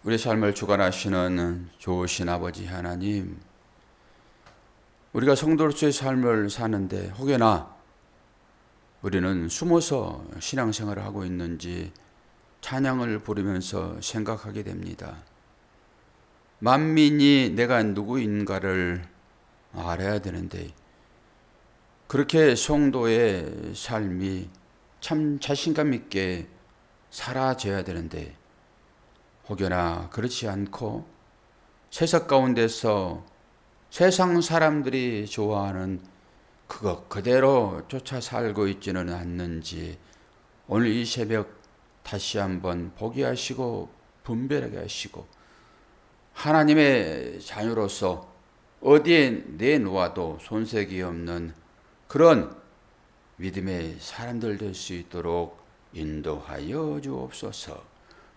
우리 삶을 주관하시는 좋으신 아버지 하나님, 우리가 성도로서의 삶을 사는데 혹여나 우리는 숨어서 신앙생활을 하고 있는지 찬양을 부르면서 생각하게 됩니다. 만민이 내가 누구인가를 알아야 되는데 그렇게 성도의 삶이 참 자신감 있게 살아져야 되는데 혹여나 그렇지 않고 세상 가운데서 세상 사람들이 좋아하는 그것 그대로 쫓아 살고 있지는 않는지 오늘 이 새벽 다시 한번 보게 하시고 분별하게 하시고 하나님의 자녀로서 어디에 내놓아도 손색이 없는 그런 믿음의 사람들 될 수 있도록 인도하여 주옵소서.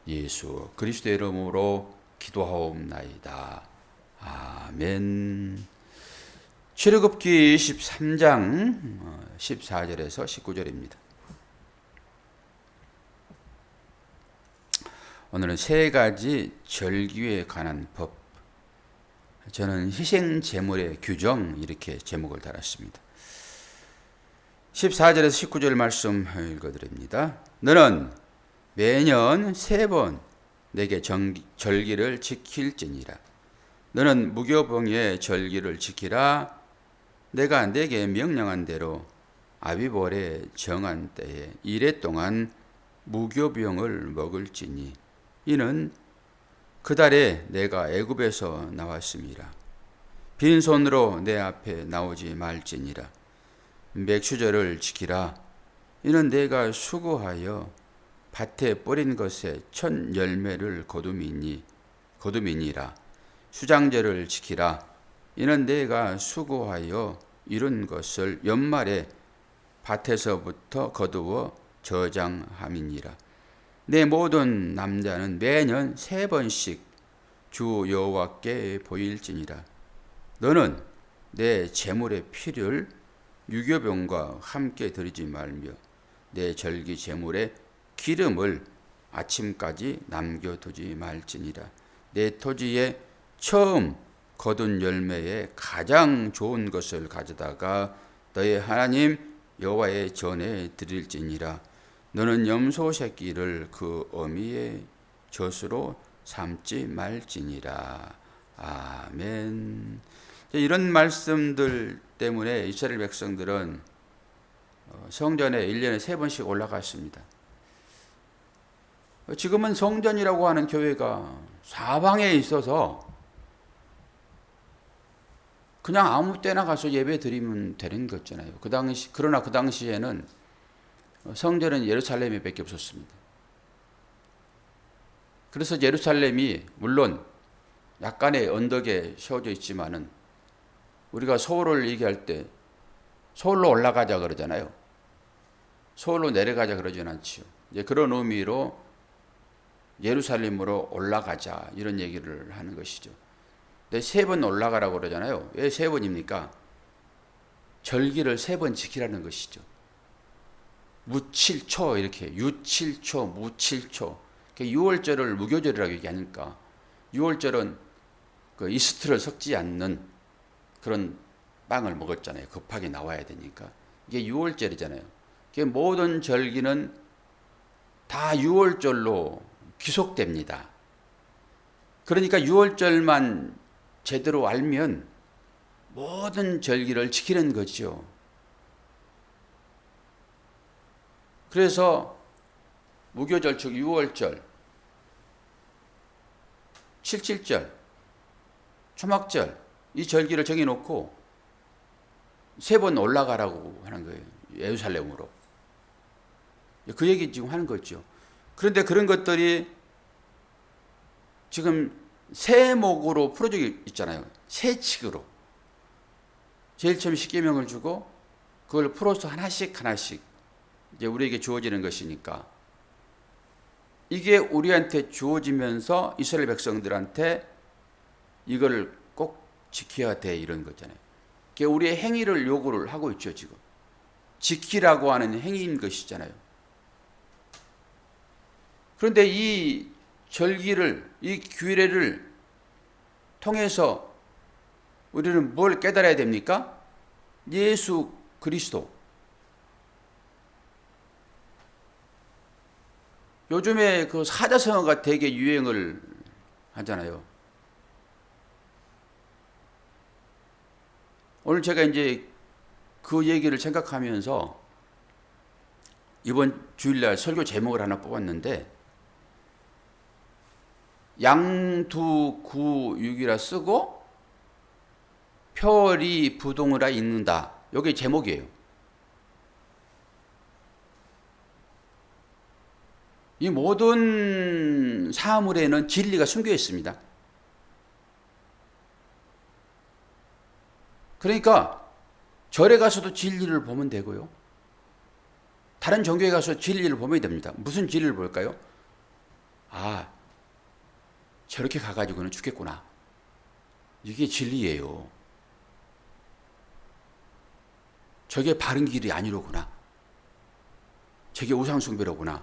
예수 그리스도의 이름으로 기도하옵나이다. 아멘. 출애굽기 23장 14절에서 19절입니다. 오늘은 세 가지 절기에 관한 법. 저는 희생 제물의 규정 이렇게 제목을 달았습니다. 14절에서 19절 말씀 읽어드립니다. 너는 매년 3번 내게 절기를 지킬지니라. 너는 무교병의 절기를 지키라. 내가 내게 명령한 대로 아비벌에 정한 때에 이래 동안 무교병을 먹을지니 이는 그 달에 내가 애굽에서 나왔음이라. 빈손으로 내 앞에 나오지 말지니라. 맥추절을 지키라. 이는 내가 수고하여 밭에 뿌린 것에 첫 열매를 거둠이니라. 수장절을 지키라. 이는 내가 수고하여 이룬 것을 연말에 밭에서부터 거두어 저장함이니라. 내 모든 남자는 매년 3번씩 주 여호와께 보일지니라. 너는 내 제물의 피를 유교병과 함께 드리지 말며 내 절기 제물의 기름을 아침까지 남겨두지 말지니라. 내 토지에 처음 거둔 열매에 가장 좋은 것을 가져다가 너의 하나님 여호와의 전에 드릴지니라. 너는 염소 새끼를 그 어미의 젖으로 삼지 말지니라. 아멘. 이런 말씀들 때문에 이스라엘 백성들은 성전에 1년에 3번씩 올라갔습니다. 지금은 성전이라고 하는 교회가 사방에 있어서 그냥 아무 때나 가서 예배 드리면 되는 거잖아요. 그러나 그 당시에는 성전은 예루살렘에 밖에 없었습니다. 그래서 예루살렘이 물론 약간의 언덕에 세워져 있지만은 우리가 서울을 얘기할 때 서울로 올라가자 그러잖아요. 서울로 내려가자 그러진 않지요. 그런 의미로 예루살렘으로 올라가자 이런 얘기를 하는 것이죠. 근데 3번 올라가라고 그러잖아요. 왜 3번입니까? 절기를 3번 지키라는 것이죠. 무칠초 이렇게 유칠초 무칠초 6월절을 무교절이라고 얘기하니까 6월절은 그 이스트를 섞지 않는 그런 빵을 먹었잖아요. 급하게 나와야 되니까. 이게 6월절이잖아요. 모든 절기는 다 6월절로 귀속됩니다. 그러니까 6월절만 제대로 알면 모든 절기를 지키는 거죠. 그래서 무교절 즉 6월절, 7.7절, 초막절 이 절기를 정해놓고 3번 올라가라고 하는 거예요. 예루살렘으로. 그 얘기 지금 하는 거죠. 그런데 그런 것들이 지금 세목으로 풀어져 있잖아요. 세칙으로. 제일 처음 십계명을 주고 그걸 풀어서 하나씩 이제 우리에게 주어지는 것이니까 이게 우리한테 주어지면서 이스라엘 백성들한테 이걸 꼭 지켜야 돼 이런 거잖아요. 그게 우리의 행위를 요구를 하고 있죠 지금. 지키라고 하는 행위인 것이잖아요. 그런데 이 절기를, 이 규례를 통해서 우리는 뭘 깨달아야 됩니까? 예수 그리스도. 요즘에 그 사자성어가 되게 유행을 하잖아요. 오늘 제가 이제 그 얘기를 생각하면서 이번 주일날 설교 제목을 하나 뽑았는데, 양두구육이라 쓰고 표리 부동이라 읽는다. 이게 제목이에요. 이 모든 사물에는 진리가 숨겨 있습니다. 그러니까 절에 가서도 진리를 보면 되고요. 다른 종교에 가서 진리를 보면 됩니다. 무슨 진리를 볼까요? 아, 저렇게 가가지고는 죽겠구나. 이게 진리예요. 저게 바른 길이 아니로구나. 저게 우상숭배로구나.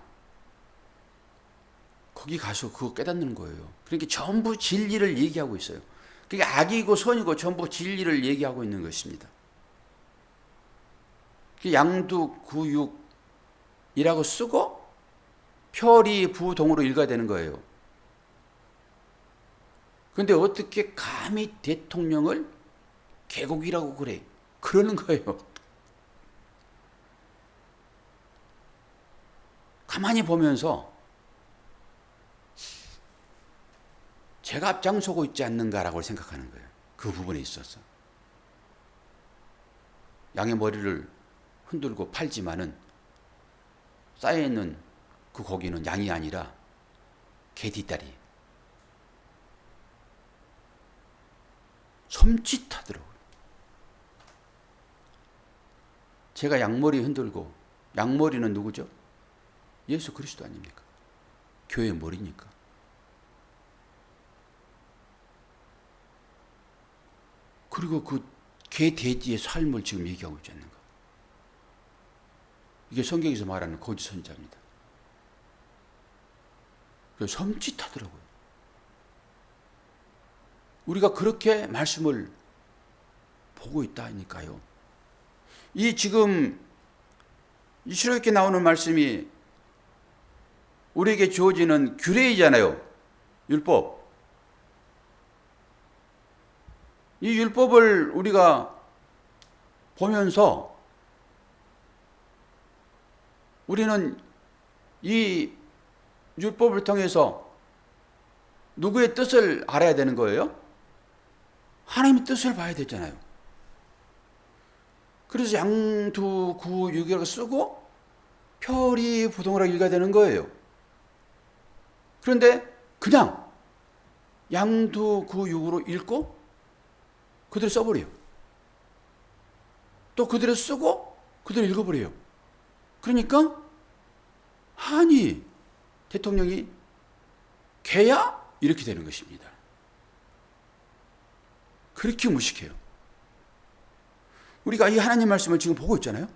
거기 가서 그거 깨닫는 거예요. 그러니까 전부 진리를 얘기하고 있어요. 그게 악이고 선이고 전부 진리를 얘기하고 있는 것입니다. 양두구육이라고 쓰고 표리 부동으로 읽어야 되는 거예요. 그런데 어떻게 감히 대통령을 개곡이라고 그래? 그러는 거예요. 가만히 보면서 제가 앞장서고 있지 않는가라고 생각하는 거예요. 그 부분에 있어서. 양의 머리를 흔들고 팔지만은 쌓여있는 그 고기는 양이 아니라 개 뒷다리. 섬찟하더라고요. 제가 양머리 흔들고, 양머리는 누구죠? 예수 그리스도 아닙니까? 교회의 머리니까. 그리고 그 개 돼지의 삶을 지금 얘기하고 있지 않는가? 이게 성경에서 말하는 거짓 선자입니다. 그래서 섬찟하더라고요. 우리가 그렇게 말씀을 보고 있다니까요. 이 지금 이 실록에 나오는 말씀이 우리에게 주어지는 규례이잖아요. 율법. 이 율법을 우리가 보면서 우리는 이 율법을 통해서 누구의 뜻을 알아야 되는 거예요? 하나님의 뜻을 봐야 되잖아요. 그래서 양두구육이라고 쓰고 표리 부동이라고 읽어야 되는 거예요. 그런데 그냥 양두구육으로 읽고 그대로 써버려요. 또 그대로 쓰고 그대로 읽어버려요. 그러니까 아니 대통령이 개야? 이렇게 되는 것입니다. 그렇게 무식해요. 우리가 이 하나님 말씀을 지금 보고 있잖아요.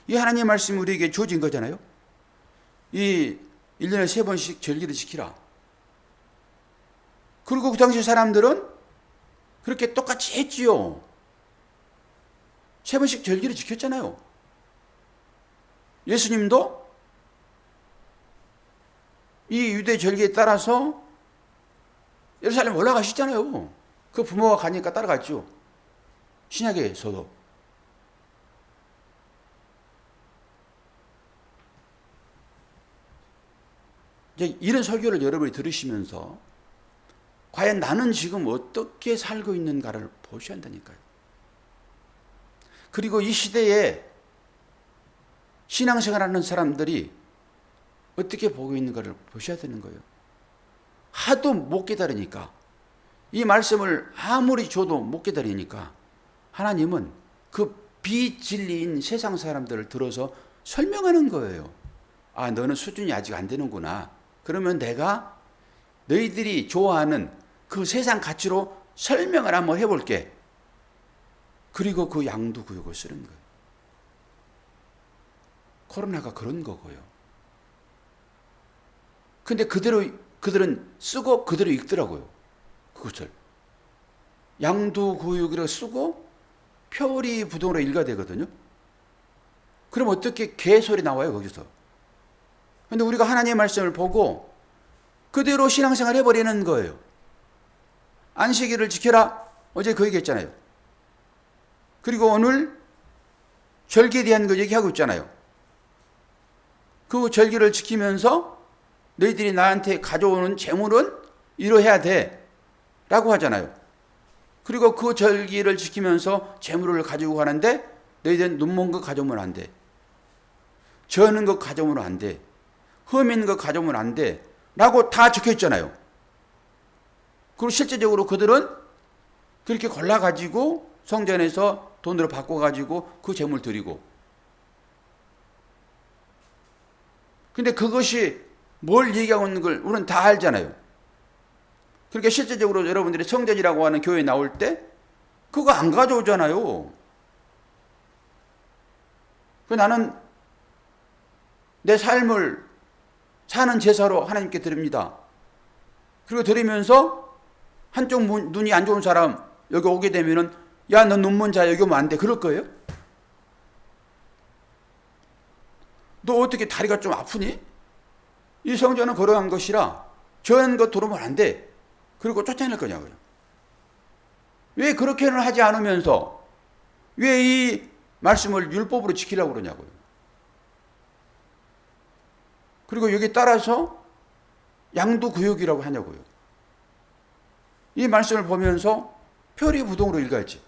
이 하나님 말씀이 우리에게 주어진 거잖아요. 이 1년에 3번씩 절기를 지키라. 그리고 그 당시 사람들은 그렇게 똑같이 했지요. 3번씩 절기를 지켰잖아요. 예수님도 이 유대 절기에 따라서 예루살렘 올라가시잖아요. 그 부모가 가니까 따라갔죠. 신약에서도. 이제 이런 설교를 여러분이 들으시면서 과연 나는 지금 어떻게 살고 있는가를 보셔야 한다니까요. 그리고 이 시대에 신앙생활하는 사람들이 어떻게 보고 있는가를 보셔야 되는 거예요. 하도 못 깨달으니까, 이 말씀을 아무리 줘도 못 깨달으니까 하나님은 그 비진리인 세상 사람들을 들어서 설명하는 거예요. 아, 너는 수준이 아직 안 되는구나. 그러면 내가 너희들이 좋아하는 그 세상 가치로 설명을 한번 해볼게. 그리고 그 양두구육을 쓰는 거예요. 코로나가 그런 거고요. 근데 그대로 그들은 쓰고 그대로 읽더라고요. 그것을. 양두구육이라고 쓰고 표리부동으로 읽어야 되거든요. 그럼 어떻게 개소리 나와요, 거기서. 근데 우리가 하나님의 말씀을 보고 그대로 신앙생활 해버리는 거예요. 안식일을 지켜라. 어제 그 얘기했잖아요. 그리고 오늘 절기에 대한 거 얘기하고 있잖아요. 그 절기를 지키면서 너희들이 나한테 가져오는 재물은 이러해야 돼 라고 하잖아요. 그리고 그 절기를 지키면서 재물을 가지고 가는데 너희들은 눈먼 거 가져오면 안 돼. 저는 거 가져오면 안 돼. 흠 있는 거 가져오면 안 돼 라고 다 적혀 있잖아요. 그리고 실제적으로 그들은 그렇게 골라가지고 성전에서 돈으로 바꿔가지고 그 재물 드리고. 근데 그것이 뭘 얘기하고 있는 걸 우리는 다 알잖아요. 그러니까 실제적으로 여러분들이 성전이라고 하는 교회에 나올 때 그거 안 가져오잖아요. 나는 내 삶을 사는 제사로 하나님께 드립니다. 그리고 드리면서 한쪽 눈이 안 좋은 사람 여기 오게 되면은 야, 너 눈먼 자 여기 오면 안 돼. 그럴 거예요? 너 어떻게 다리가 좀 아프니? 이 성전은 거룩한 것이라 저런 것 들어오면 안 돼. 그리고 쫓아낼 거냐고요. 왜 그렇게는 하지 않으면서 왜 이 말씀을 율법으로 지키려고 그러냐고요. 그리고 여기 따라서 양두구역이라고 하냐고요. 이 말씀을 보면서 표리부동으로 읽어야지.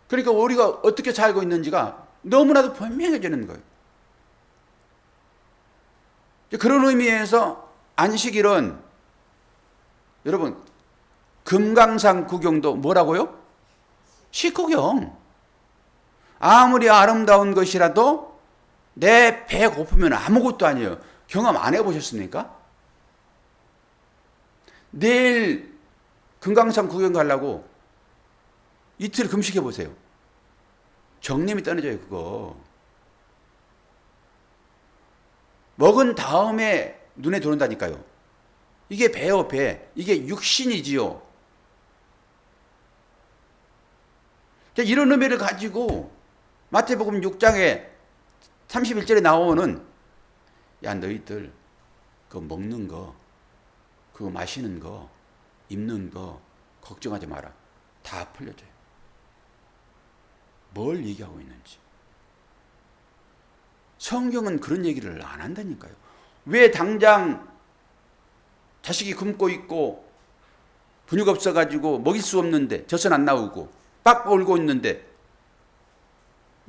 그러니까 우리가 어떻게 살고 있는지가 너무나도 분명해지는 거예요. 그런 의미에서 안식일은 여러분 금강산 구경도 뭐라고요? 식구경. 아무리 아름다운 것이라도 내 배 고프면 아무것도 아니에요. 경험 안 해보셨습니까? 내일 금강산 구경 가려고 이틀 금식해 보세요. 정님이 떨어져요, 그거. 먹은 다음에 눈에 들어온다니까요. 이게 배요, 배. 이게 육신이지요. 이런 의미를 가지고 마태복음 6장에 31절에 나오는 야, 너희들 그거 먹는 거, 그거 마시는 거, 입는 거 걱정하지 마라. 다 풀려져요. 뭘 얘기하고 있는지. 성경은 그런 얘기를 안 한다니까요. 왜 당장 자식이 굶고 있고 분유가 없어가지고 먹일 수 없는데 젖은 안 나오고 빡 울고 있는데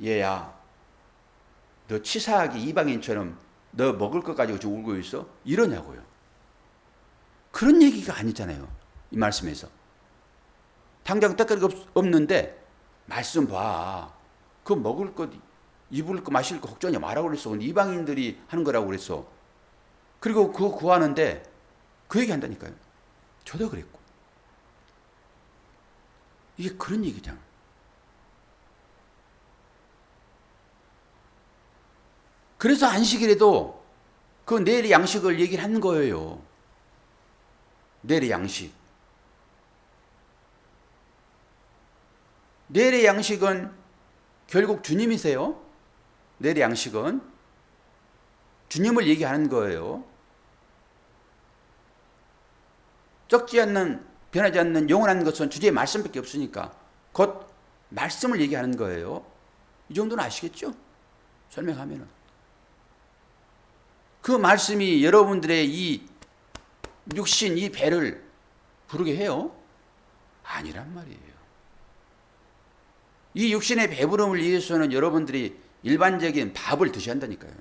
얘야 너 치사하게 이방인처럼 너 먹을 것 가지고 지금 울고 있어? 이러냐고요. 그런 얘기가 아니잖아요. 이 말씀에서. 당장 떡거리 없는데 말씀 봐. 그 먹을 것, 입을 것, 마실 것 걱정하지 말라고 그랬어. 이방인들이 하는 거라고 그랬어. 그리고 그거 구하는데 그 얘기 한다니까요. 저도 그랬고. 이게 그런 얘기잖아. 그래서 안식일에도 그 내일의 양식을 얘기를 한 거예요. 내일의 양식. 내일의 양식은 결국 주님이세요. 내일의 양식은 주님을 얘기하는 거예요. 썩지 않는, 변하지 않는 영원한 것은 주제의 말씀밖에 없으니까 곧 말씀을 얘기하는 거예요. 이 정도는 아시겠죠? 설명하면은. 그 말씀이 여러분들의 이 육신, 이 배를 부르게 해요? 아니란 말이에요. 이 육신의 배부름을 위해서는 여러분들이 일반적인 밥을 드셔야 한다니까요.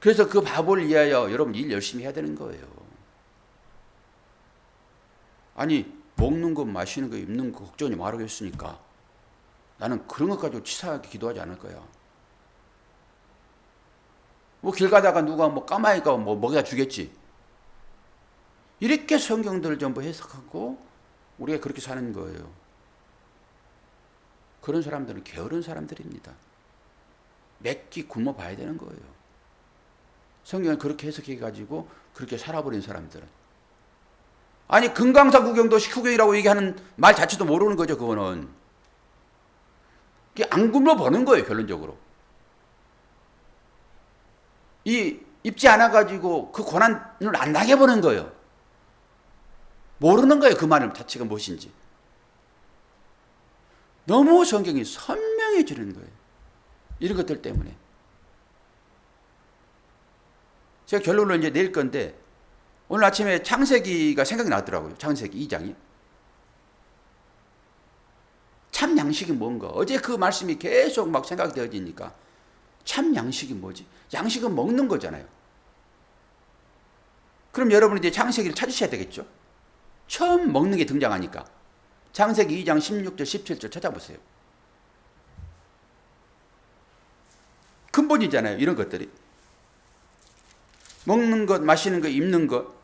그래서 그 밥을 위하여 여러분 일 열심히 해야 되는 거예요. 아니 먹는 거 마시는 거 입는 거 걱정이 말하고 했으니까 나는 그런 것 가지고 치사하게 기도하지 않을 거야. 뭐 길 가다가 누가 뭐 까마귀가 뭐 먹여 주겠지. 이렇게 성경들을 전부 해석하고 우리가 그렇게 사는 거예요. 그런 사람들은 게으른 사람들입니다. 몇 끼 굶어 봐야 되는 거예요. 성경을 그렇게 해석해가지고 그렇게 살아버린 사람들은. 아니, 금강산 구경도 식후경이라고 얘기하는 말 자체도 모르는 거죠, 그거는. 안 굶어 보는 거예요, 결론적으로. 입지 않아가지고 그 고난을 안 당해보는 거예요. 모르는 거예요, 그 말 자체가 무엇인지. 너무 성경이 선명해지는 거예요. 이런 것들 때문에. 제가 결론을 이제 낼 건데, 오늘 아침에 창세기가 생각이 나더라고요. 창세기 2장이. 참 양식이 뭔가. 어제 그 말씀이 계속 막 생각이 되어지니까 참 양식이 뭐지? 양식은 먹는 거잖아요. 그럼 여러분이 이제 창세기를 찾으셔야 되겠죠? 처음 먹는 게 등장하니까. 창세기 2장 16절, 17절 찾아보세요. 근본이잖아요, 이런 것들이. 먹는 것, 마시는 것, 입는 것.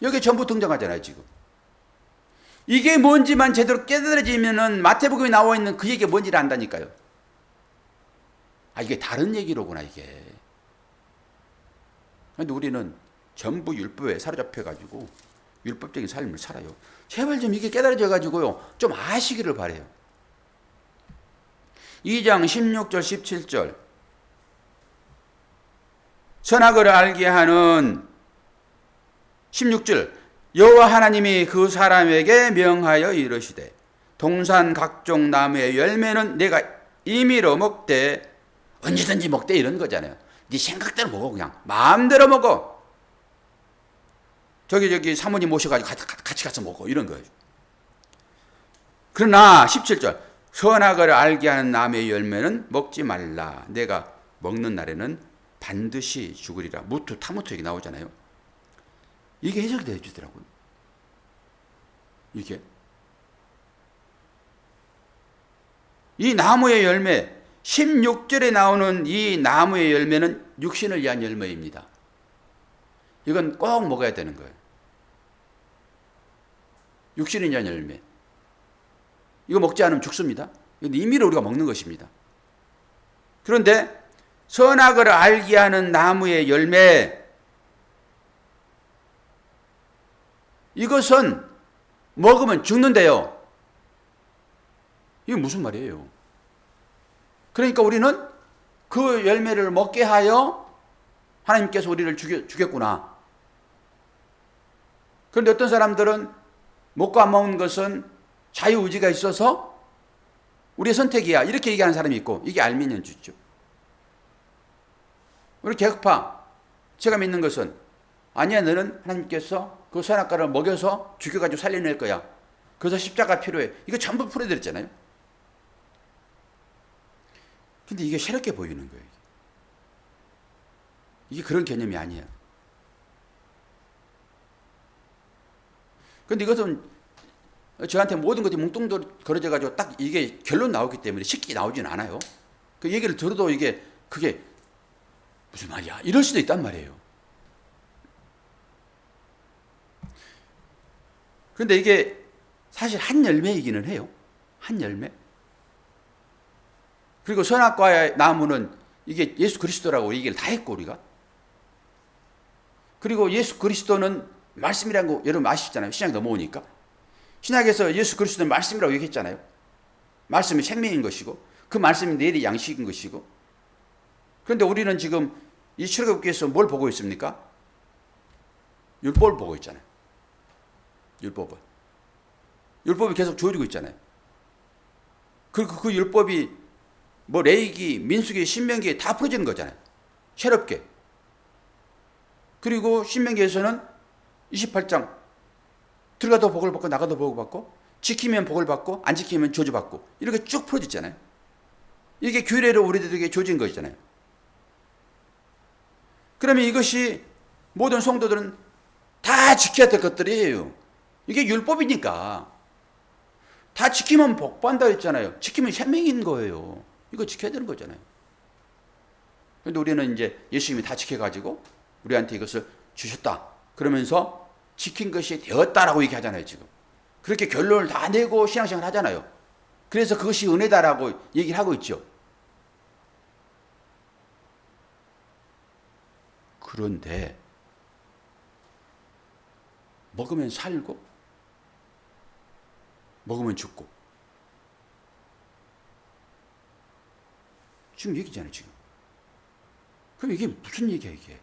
여기 전부 등장하잖아요, 지금. 이게 뭔지만 제대로 깨달아지면은 마태복음에 나와 있는 그 얘기가 뭔지를 안다니까요. 아, 이게 다른 얘기로구나, 이게. 근데 우리는 전부 율법에 사로잡혀가지고 율법적인 삶을 살아요. 제발 좀 이게 깨달아져가지고요, 좀 아시기를 바래요. 2장 16절, 17절. 선악을 알게 하는 16절. 여호와 하나님이 그 사람에게 명하여 이르시되 동산 각종 나무의 열매는 내가 임의로 먹되, 언제든지 먹되 이런 거잖아요. 네 생각대로 먹어, 그냥 마음대로 먹어. 저기 사모님 모셔가지고 같이 가서 먹어, 이런 거예요. 그러나 17절. 선악을 알게 하는 나무의 열매는 먹지 말라. 내가 먹는 날에는 반드시 죽으리라. 무투 타무투 얘기 나오잖아요. 이게 해석이 되어주더라고요. 이게. 이 나무의 열매, 16절에 나오는 이 나무의 열매는 육신을 위한 열매입니다. 이건 꼭 먹어야 되는 거예요. 육신을 위한 열매. 이거 먹지 않으면 죽습니다. 이건 임의로 우리가 먹는 것입니다. 그런데 선악을 알게 하는 나무의 열매, 이것은 먹으면 죽는데요. 이게 무슨 말이에요? 그러니까 우리는 그 열매를 먹게 하여 하나님께서 우리를 죽였구나. 그런데 어떤 사람들은 먹고 안 먹는 것은 자유의지가 있어서 우리의 선택이야, 이렇게 얘기하는 사람이 있고, 이게 알미니언주의죠. 우리 개혁파, 제가 믿는 것은, 아니야, 너는 하나님께서 그 선악과를 먹여서 죽여가지고 살려낼 거야. 그래서 십자가 필요해. 이거 전부 풀어드렸잖아요. 근데 이게 새롭게 보이는 거예요. 이게 그런 개념이 아니야. 근데 이것은 저한테 모든 것이 뭉뚱그려져가지고 딱 이게 결론 나오기 때문에 쉽게 나오진 않아요. 그 얘기를 들어도 그게 무슨 말이야, 이럴 수도 있단 말이에요. 그런데 이게 사실 한 열매이기는 해요. 한 열매. 그리고 선악과의 나무는 이게 예수 그리스도라고 얘기를 다 했고, 우리가. 그리고 예수 그리스도는 말씀이라는 거 여러분 아시잖아요. 신약 넘어오니까. 신약에서 예수 그리스도는 말씀이라고 얘기했잖아요. 말씀이 생명인 것이고, 그 말씀이 내일의 양식인 것이고. 그런데 우리는 지금 이 출애굽기에서 뭘 보고 있습니까? 율법을 보고 있잖아요. 율법이 계속 주어지고 있잖아요. 그리고 그 율법이 뭐 레위기, 민수기, 신명기에 다 풀어지는 거잖아요. 새롭게. 그리고 신명기에서는 28장 들어가도 복을 받고 나가도 복을 받고, 지키면 복을 받고 안 지키면 저주받고, 이렇게 쭉 풀어졌잖아요. 이게 규례로 우리들에게 주어진 것이잖아요. 그러면 이것이 모든 성도들은 다 지켜야 될 것들이에요. 이게 율법이니까. 다 지키면 복 받는다 했잖아요. 지키면 생명인 거예요. 이거 지켜야 되는 거잖아요. 그런데 우리는 이제 예수님이 다 지켜가지고 우리한테 이것을 주셨다, 그러면서 지킨 것이 되었다라고 얘기하잖아요, 지금. 그렇게 결론을 다 내고 신앙생활 하잖아요. 그래서 그것이 은혜다라고 얘기를 하고 있죠. 그런데 먹으면 살고 먹으면 죽고 지금 얘기잖아요. 지금. 그럼 이게 무슨 얘기야 이게?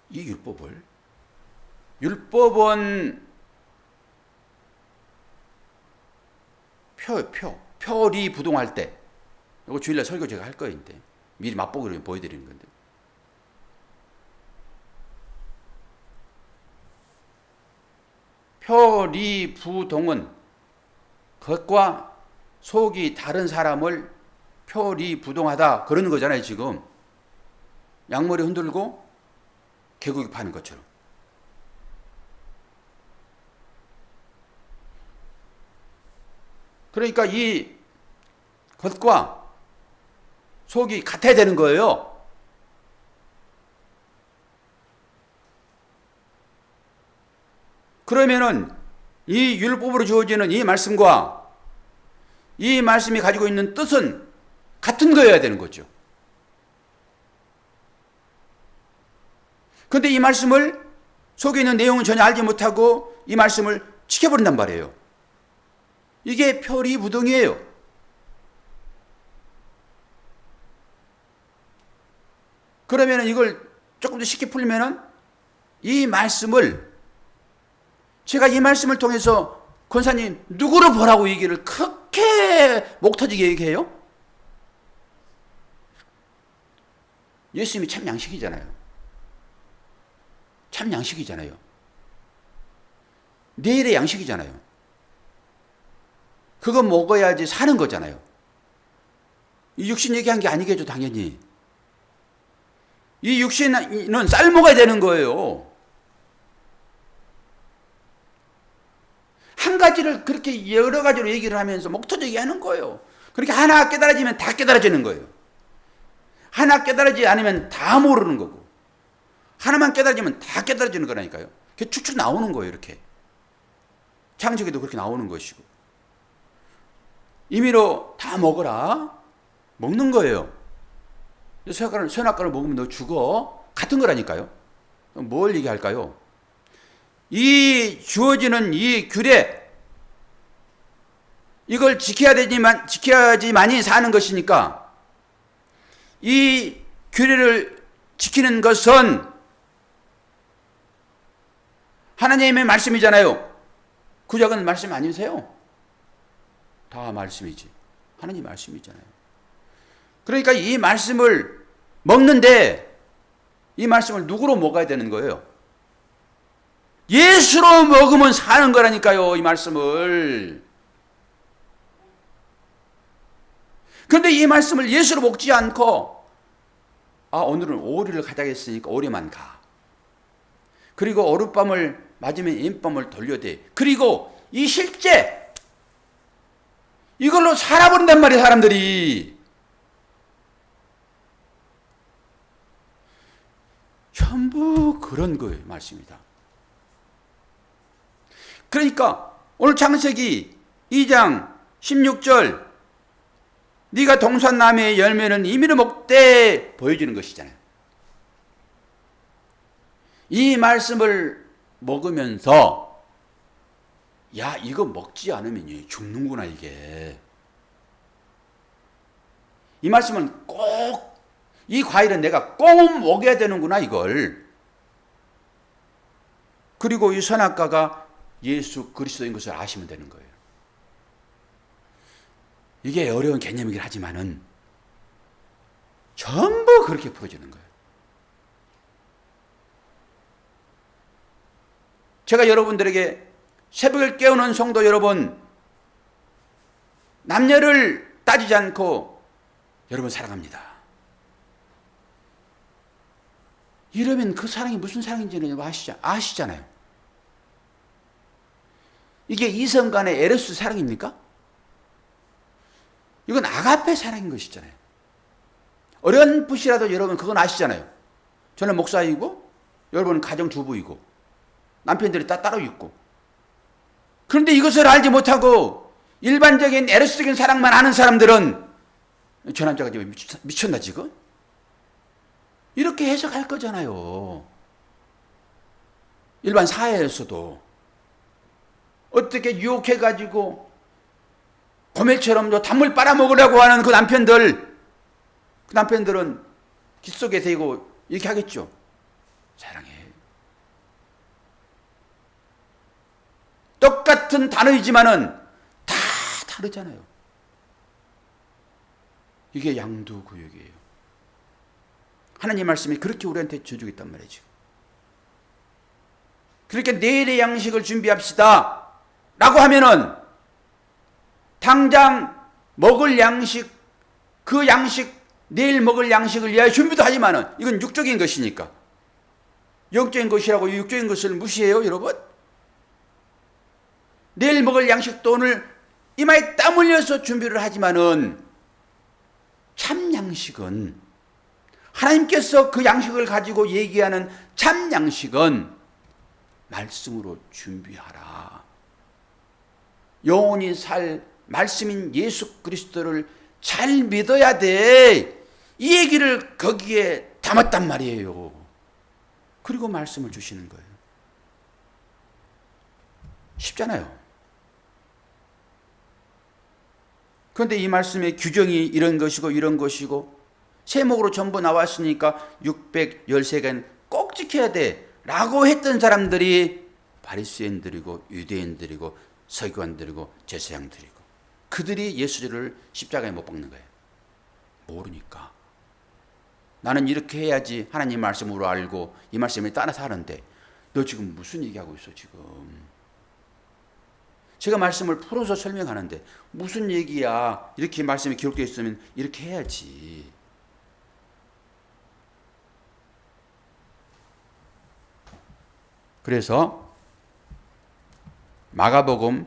이 율법은 표리 부동할 때, 이거 주일날 설교 제가 할 거인데 미리 맛보기로 보여드리는 건데, 표리 부동은 겉과 속이 다른 사람을 표리 부동하다 그러는 거잖아요. 지금 양머리 흔들고 개고기 파는 것처럼. 그러니까 이 겉과 속이 같아야 되는 거예요. 그러면은 이 율법으로 주어지는 이 말씀과 이 말씀이 가지고 있는 뜻은 같은 거여야 되는 거죠. 그런데 이 말씀을 속에 있는 내용은 전혀 알지 못하고 이 말씀을 지켜버린단 말이에요. 이게 표리부동이에요. 그러면 이걸 조금 더 쉽게 풀면은 이 말씀을, 제가 이 말씀을 통해서 권사님 누구를 보라고 얘기를 그렇게 목 터지게 얘기해요? 예수님이 참 양식이잖아요. 참 양식이잖아요. 내일의 양식이잖아요. 그거 먹어야지 사는 거잖아요. 이 육신 얘기한 게 아니겠죠, 당연히. 이 육신은 쌀 먹어야 되는 거예요. 한 가지를 그렇게 여러 가지로 얘기를 하면서 목 터지게 하는 거예요. 그렇게 하나 깨달아지면 다 깨달아지는 거예요. 하나 깨달아지지 않으면 다 모르는 거고, 하나만 깨달아지면 다 깨달아지는 거라니까요. 그게 축축 나오는 거예요. 이렇게 창세기도 그렇게 나오는 것이고, 임의로 다 먹어라, 먹는 거예요. 선악과를 먹으면 너 죽어, 같은 거라니까요. 뭘 얘기할까요? 이 주어지는 이 규례, 이걸 지켜야지만이 사는 것이니까, 이 규례를 지키는 것은 하나님의 말씀이잖아요. 구약은 말씀 아니세요? 다 말씀이지. 하나님 말씀이잖아요. 그러니까 이 말씀을 먹는데 이 말씀을 누구로 먹어야 되는 거예요? 예수로 먹으면 사는 거라니까요, 이 말씀을. 그런데 이 말씀을 예수로 먹지 않고, 오늘은 오리를 가자겠으니까 오리만 가. 그리고 오룻밤을 맞으면 인밤을 돌려대. 그리고 이 실제 이걸로 살아버린단 말이에요, 사람들이. 전부 그런 거예요, 말씀이다. 그러니까 오늘 창세기 2장 16절, 네가 동산나무의 열매는 임의로 먹되 보여주는 것이잖아요. 이 말씀을 먹으면서, 야, 이거 먹지 않으면 죽는구나, 이게. 이 말씀은 꼭, 이 과일은 내가 꼭 먹여야 되는구나, 이걸. 그리고 이 선악과가 예수 그리스도인 것을 아시면 되는 거예요. 이게 어려운 개념이긴 하지만은 전부 그렇게 풀어지는 거예요. 제가 여러분들에게 새벽을 깨우는 성도 여러분, 남녀를 따지지 않고 여러분 사랑합니다. 이러면 그 사랑이 무슨 사랑인지는 아시잖아요. 이게 이성 간의 에로스 사랑입니까? 이건 아가페 사랑인 것이잖아요. 어렴풋이라도 여러분 그건 아시잖아요. 저는 목사이고 여러분은 가정주부이고 남편들이 다 따로 있고, 그런데 이것을 알지 못하고 일반적인 에로스적인 사랑만 아는 사람들은 저 남자가 지금 미쳤나 지금? 이렇게 해석할 거잖아요. 일반 사회에서도 어떻게 유혹해가지고 고멜처럼 단물 빨아먹으려고 하는 그 남편들은 귓속에 대고 이렇게 하겠죠. 사랑해. 똑같은 단어이지만은 다 다르잖아요. 이게 양도구역이에요. 하나님 말씀이 그렇게 우리한테 줘주고 있단 말이죠. 그렇게 내일의 양식을 준비합시다 라고 하면은 당장 먹을 양식, 그 양식, 내일 먹을 양식을 위하여 준비도 하지만은 이건 육적인 것이니까. 영적인 것이라고 육적인 것을 무시해요, 여러분? 내일 먹을 양식도 오늘 이마에 땀 흘려서 준비를 하지만은 참 양식은, 하나님께서 그 양식을 가지고 얘기하는 참 양식은 말씀으로 준비하라. 영원히 살 말씀인 예수 그리스도를 잘 믿어야 돼. 이 얘기를 거기에 담았단 말이에요. 그리고 말씀을 주시는 거예요. 쉽잖아요. 그런데 이 말씀의 규정이 이런 것이고 이런 것이고 세목으로 전부 나왔으니까 613개는 꼭 지켜야 돼 라고 했던 사람들이 바리새인들이고 유대인들이고 서기관들이고 제사장들이고, 그들이 예수를 십자가에 못 박는 거예요. 모르니까. 나는 이렇게 해야지 하나님 말씀으로 알고 이 말씀에 따라서 하는데 너 지금 무슨 얘기하고 있어 지금. 제가 말씀을 풀어서 설명하는데 무슨 얘기야. 이렇게 말씀이 기록되어 있으면 이렇게 해야지. 그래서 마가복음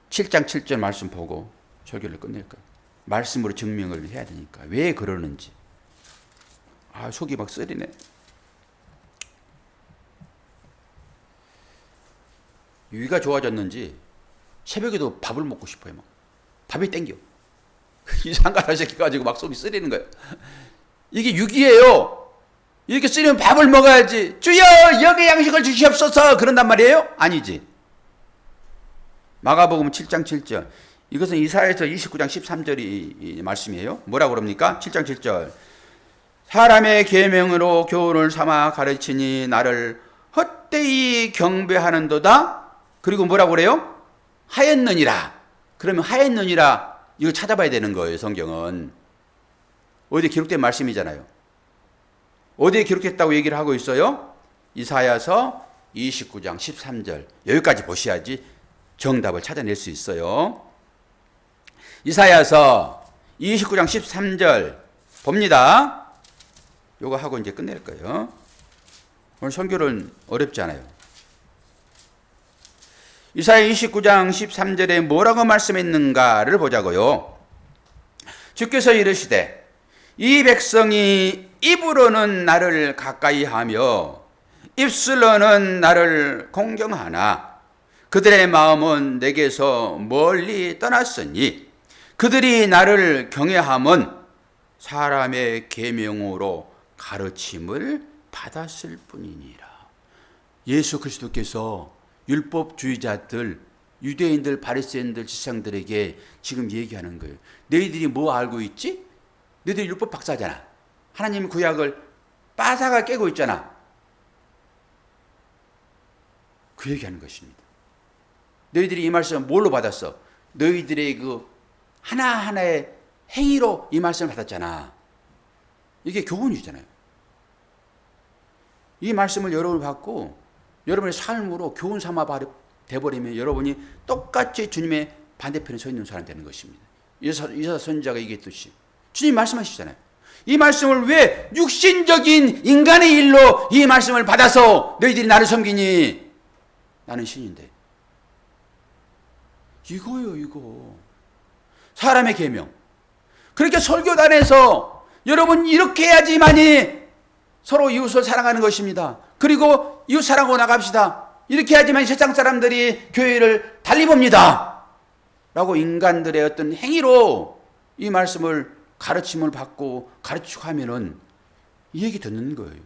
7장 7절 말씀 보고 설교를 끝낼 거예요. 말씀으로 증명을 해야 되니까. 왜 그러는지. 속이 막 쓰리네. 위가 좋아졌는지 새벽에도 밥을 먹고 싶어요. 막. 밥이 땡겨. 이상한 새끼 가지고 막 속이 쓰리는 거예요. 이게 육이에요. 이렇게 쓰리면 밥을 먹어야지. 주여 영의 양식을 주시옵소서 그런단 말이에요? 아니지. 마가복음 7장 7절. 이것은 이사야서 29장 13절이 말씀이에요. 뭐라고 그럽니까? 7장 7절. 사람의 계명으로 교훈을 삼아 가르치니 나를 헛되이 경배하는도다. 그리고 뭐라고 그래요? 하였느니라. 그러면 하였느니라 이거 찾아봐야 되는 거예요. 성경은 어디에 기록된 말씀이잖아요. 어디에 기록했다고 얘기를 하고 있어요? 이사야서 29장 13절. 여기까지 보셔야지 정답을 찾아낼 수 있어요. 이사야서 29장 13절 봅니다. 요거 하고 이제 끝낼 거예요. 오늘 선교는 어렵지 않아요. 이사야 29장 13절에 뭐라고 말씀했는가를 보자고요. 주께서 이르시되 이 백성이 입으로는 나를 가까이 하며 입술로는 나를 공경하나 그들의 마음은 내게서 멀리 떠났으니 그들이 나를 경외함은 사람의 계명으로 가르침을 받았을 뿐이니라. 예수 그리스도께서 율법주의자들, 유대인들, 바리새인들, 지상들에게 지금 얘기하는 거예요. 너희들이 뭐 알고 있지? 너희들이 율법 박사잖아. 하나님 구약을 빠삭하게 깨고 있잖아. 그 얘기하는 것입니다. 너희들이 이 말씀을 뭘로 받았어? 너희들의 그 하나하나의 행위로 이 말씀을 받았잖아. 이게 교훈이잖아요. 이 말씀을 여러분이 받고 여러분의 삶으로 교훈 삼아 돼버리면 여러분이 똑같이 주님의 반대편에 서 있는 사람 되는 것입니다. 이사 선지자가 얘기했듯이 주님 말씀하시잖아요. 이 말씀을 왜 육신적인 인간의 일로 이 말씀을 받아서 너희들이 나를 섬기니? 나는 신인데. 이거요, 이거. 사람의 계명. 그렇게 설교단에서 여러분 이렇게 해야지만이 서로 이웃을 사랑하는 것입니다. 그리고 이웃 사랑하고 나갑시다. 이렇게 해야지만 세상 사람들이 교회를 달리 봅니다. 라고 인간들의 어떤 행위로 이 말씀을 가르침을 받고 가르치고 하면은 이 얘기 듣는 거예요.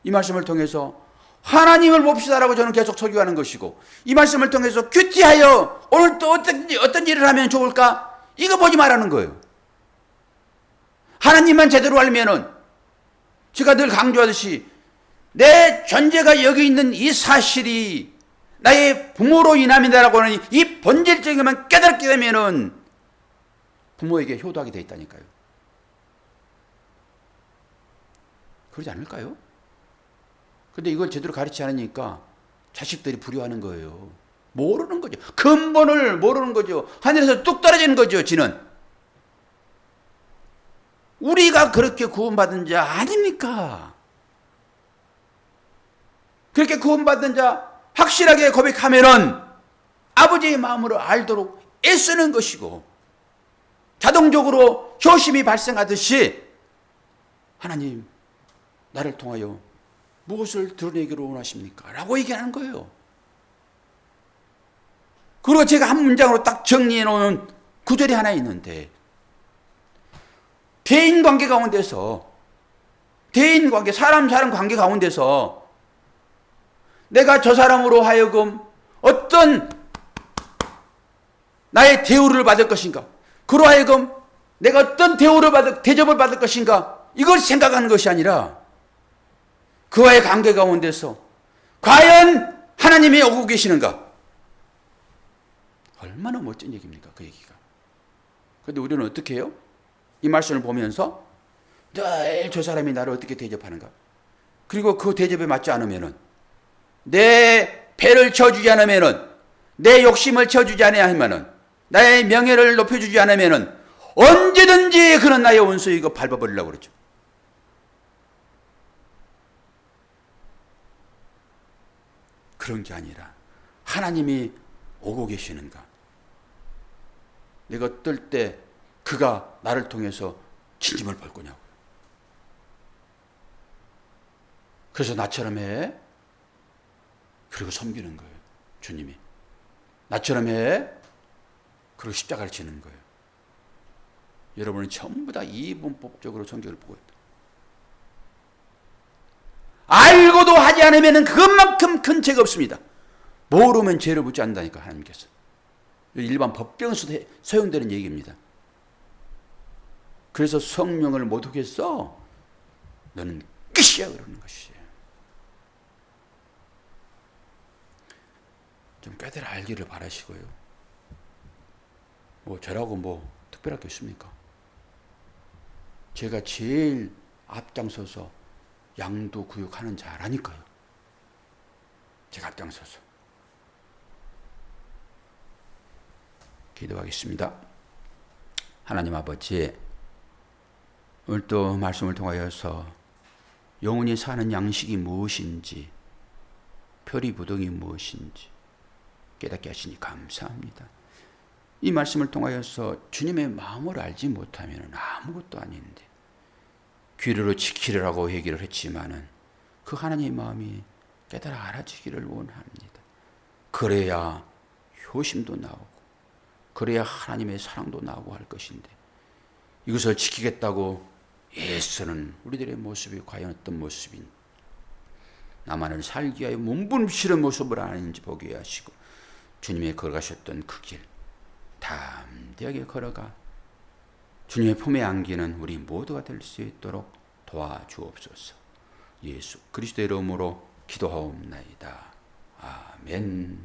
이 말씀을 통해서 하나님을 봅시다라고 저는 계속 설교하는 것이고, 이 말씀을 통해서 큐티하여 오늘 또 어떤 일을 하면 좋을까? 이거 보지 말라는 거예요. 하나님만 제대로 알면은, 제가 늘 강조하듯이 내 존재가 여기 있는 이 사실이 나의 부모로 인함이다라고 하는 이 본질적인 것만 깨닫게 되면은 부모에게 효도하게 돼 있다니까요. 그러지 않을까요? 근데 이걸 제대로 가르치지 않으니까 자식들이 불효하는 거예요. 모르는 거죠. 근본을 모르는 거죠. 하늘에서 뚝 떨어지는 거죠, 지는. 우리가 그렇게 구원받은 자 아닙니까? 그렇게 구원받은 자 확실하게 고백하면은 아버지의 마음으로 알도록 애쓰는 것이고, 자동적으로 효심이 발생하듯이 하나님, 나를 통하여 무엇을 드러내기를 원하십니까? 라고 얘기하는 거예요. 그리고 제가 한 문장으로 딱 정리해 놓은 구절이 하나 있는데, 대인관계 가운데서, 대인관계, 사람 관계 가운데서 내가 저 사람으로 하여금 어떤 나의 대우를 받을 것인가, 그로 하여금 내가 어떤 대접을 받을 것인가, 이걸 생각하는 것이 아니라 그와의 관계 가운데서 과연 하나님이 오고 계시는가? 얼마나 멋진 얘기입니까, 그 얘기가. 그런데 우리는 어떻게 해요? 이 말씀을 보면서 늘 저 사람이 나를 어떻게 대접하는가, 그리고 그 대접에 맞지 않으면은, 내 배를 쳐주지 않으면은, 내 욕심을 쳐주지 않으면은, 나의 명예를 높여주지 않으면은 언제든지 그는 나의 원수이고 밟아버리려고 그러죠. 그런 게 아니라 하나님이 오고 계시는가, 내가 어떨 때 그가 나를 통해서 진심을 볼 거냐고. 그래서 나처럼 해. 그리고 섬기는 거예요. 주님이 나처럼 해. 그리고 십자가를 지는 거예요. 여러분은 전부 다 이분법적으로 성경을 보고 있다. 알고도 하지 않으면 그것만큼 큰 죄가 없습니다. 모르면 죄를 묻지 않는다니까, 하나님께서. 일반 법정에서 사용되는 얘기입니다. 그래서 성령을 못 오겠어? 너는 끝이야, 그러는 것이에요. 좀 깨달아 알기를 바라시고요. 뭐 저라고 뭐 특별할 게 있습니까? 제가 제일 앞장서서 양도 구육하는 자라니까요. 제가 앞장서서. 기도하겠습니다. 하나님 아버지, 오늘 또 말씀을 통하여서 영혼이 사는 양식이 무엇인지, 표리부동이 무엇인지 깨닫게 하시니 감사합니다. 이 말씀을 통하여서 주님의 마음을 알지 못하면 아무것도 아닌데, 귀로 지키려고 얘기를 했지만은 그 하나님의 마음이 깨달아 알아지기를 원합니다. 그래야 효심도 나오고, 그래야 하나님의 사랑도 나오고 할 것인데, 이것을 지키겠다고 애쓰는 우리들의 모습이 과연 어떤 모습인지, 나만을 살기 위하여 몸부림치는 모습을 아는지 보게 하시고, 주님의 걸어가셨던 그 길 담대하게 걸어가 주님의 품에 안기는 우리 모두가 될 수 있도록 도와주옵소서. 예수 그리스도의 이름으로 기도하옵나이다. 아멘.